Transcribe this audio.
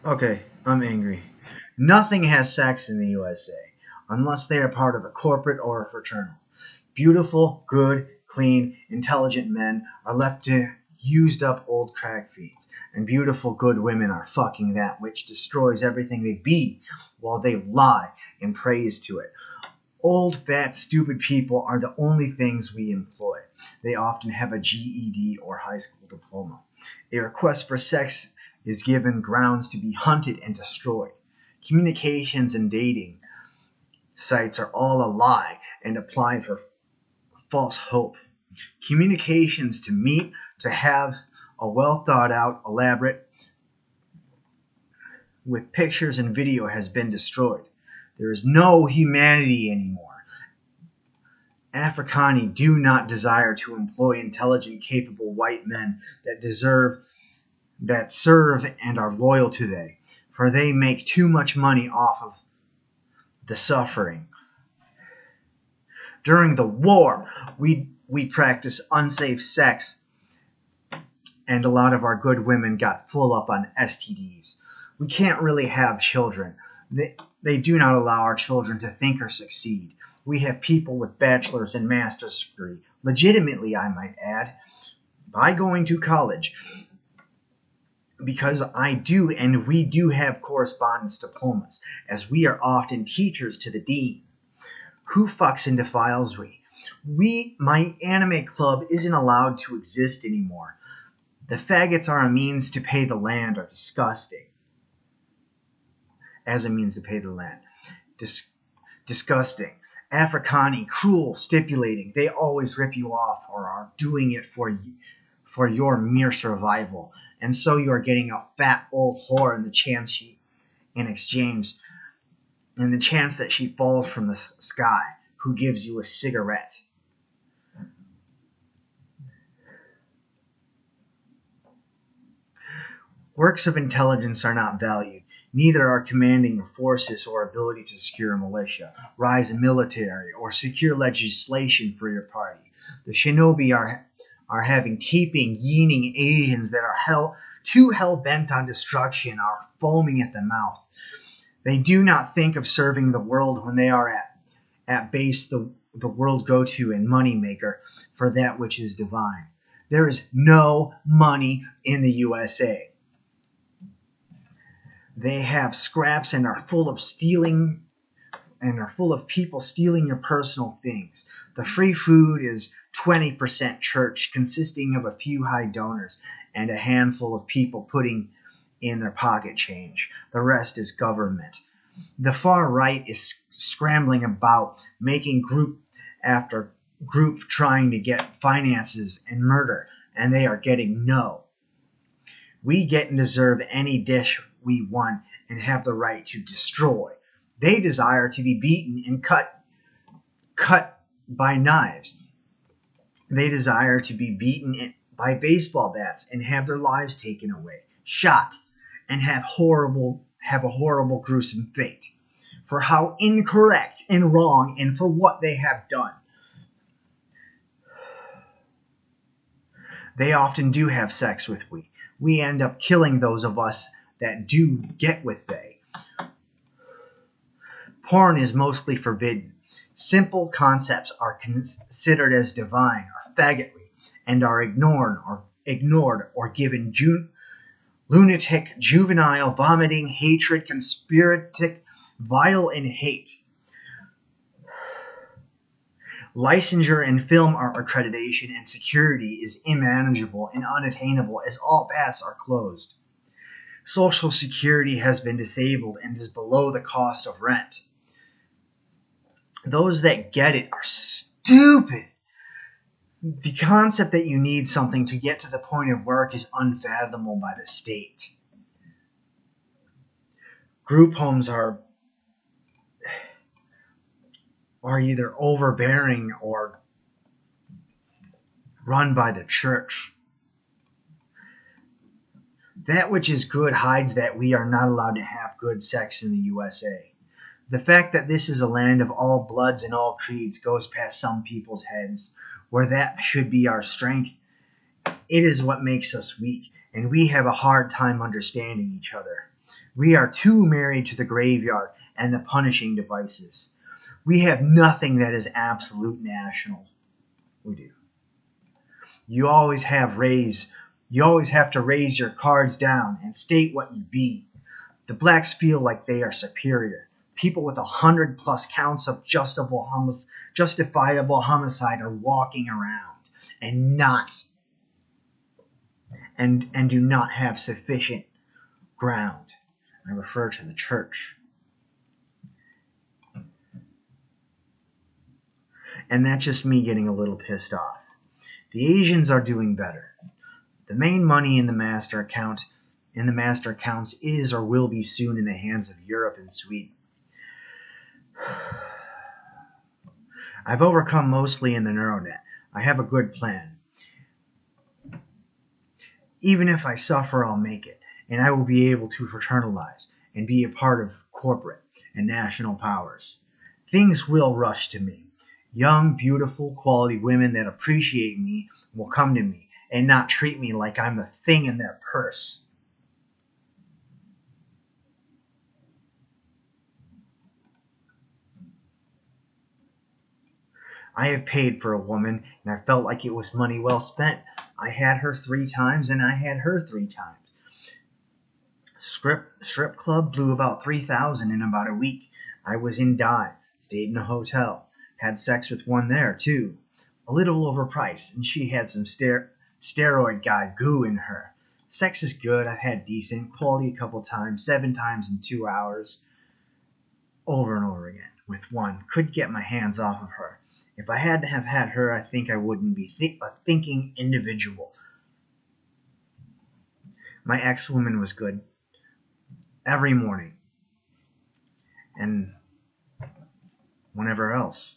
Okay, I'm angry. Nothing has sex in the USA unless they are part of a corporate or a fraternal. Beautiful, good, clean, intelligent men are left to used up old crack fiends, and beautiful, good women are fucking that which destroys everything they be while they lie and praise to it. Old, fat, stupid people are the only things we employ. They often have a GED or high school diploma. A request for sex is given grounds to be hunted and destroyed. Communications and dating sites are all a lie and apply for false hope. Communications to meet, to have a well thought out, elaborate, with pictures and video has been destroyed. There is no humanity anymore. Africani do not desire to employ intelligent, capable white men that serve and are loyal to they, for they make too much money off of the suffering. During the war, we practiced unsafe sex, and a lot of our good women got full up on STDs. We can't really have children. They do not allow our children to think or succeed. We have people with bachelor's and master's degree, legitimately, I might add, by going to college. Because I do, and we do have correspondence diplomas, as we are often teachers to the dean. Who fucks and defiles we? My anime club isn't allowed to exist anymore. The faggots are a means to pay the land are disgusting. As a means to pay the land. Disgusting. Africani, cruel, stipulating. They always rip you off or are doing it for your mere survival. And so you are getting a fat old whore in exchange, in the chance that she falls from the sky, who gives you a cigarette. Works of intelligence are not valued. Neither are commanding forces or ability to secure a militia, rise a military, or secure legislation for your party. The shinobi are having keeping, yeaning Asians that are too hell-bent on destruction, are foaming at the mouth. They do not think of serving the world when they are at base the world go-to and moneymaker for that which is divine. There is no money in the USA. They have scraps and are full of stealing and are full of people stealing your personal things. The free food is 20% church, consisting of a few high donors and a handful of people putting in their pocket change. The rest is government. The far right is scrambling about, making group after group trying to get finances and murder, and they are getting no. We get and deserve any dish we want and have the right to destroy. They desire to be beaten and cut by knives. They desire to be beaten by baseball bats and have their lives taken away, shot, and have a horrible, gruesome fate for how incorrect and wrong and for what they have done. They often do have sex with we. We end up killing those of us that do get with they. Porn is mostly forbidden. Simple concepts are considered as divine or faggotry and are ignored or given lunatic, juvenile, vomiting, hatred, conspiratic, vile, and hate. Licensure and film art accreditation and security is immanageable and unattainable as all paths are closed. Social Security has been disabled and is below the cost of rent. Those that get it are stupid. The concept that you need something to get to the point of work is unfathomable by the state. Group homes are either overbearing or run by the church. That which is good hides that we are not allowed to have good sex in the USA. The fact that this is a land of all bloods and all creeds goes past some people's heads, where that should be our strength. It is what makes us weak, and we have a hard time understanding each other. We are too married to the graveyard and the punishing devices. We have nothing that is absolute national. We do. You always have to raise your cards down and state what you be. The blacks feel like they are superior. People with 100+ counts of justifiable homicide are walking around and do not have sufficient ground. I refer to the church. And that's just me getting a little pissed off. The Asians are doing better. The main money in the master accounts is or will be soon in the hands of Europe and Sweden. I've overcome mostly in the neuronet. I have a good plan. Even if I suffer, I'll make it, and I will be able to fraternize and be a part of corporate and national powers. Things will rush to me. Young, beautiful, quality women that appreciate me will come to me and not treat me like I'm the thing in their purse. I have paid for a woman, and I felt like it was money well spent. I had her 3 times, and I had her 3 times. Strip club blew about $3,000 in about a week. I was in dive, stayed in a hotel, had sex with one there too. A little overpriced, and she had some steroid guy goo in her. Sex is good. I've had decent quality a couple times, 7 times in 2 hours, over and over again with one. Could get my hands off of her. If I had to have had her, I think I wouldn't be a thinking individual. My ex-woman was good every morning and whenever else.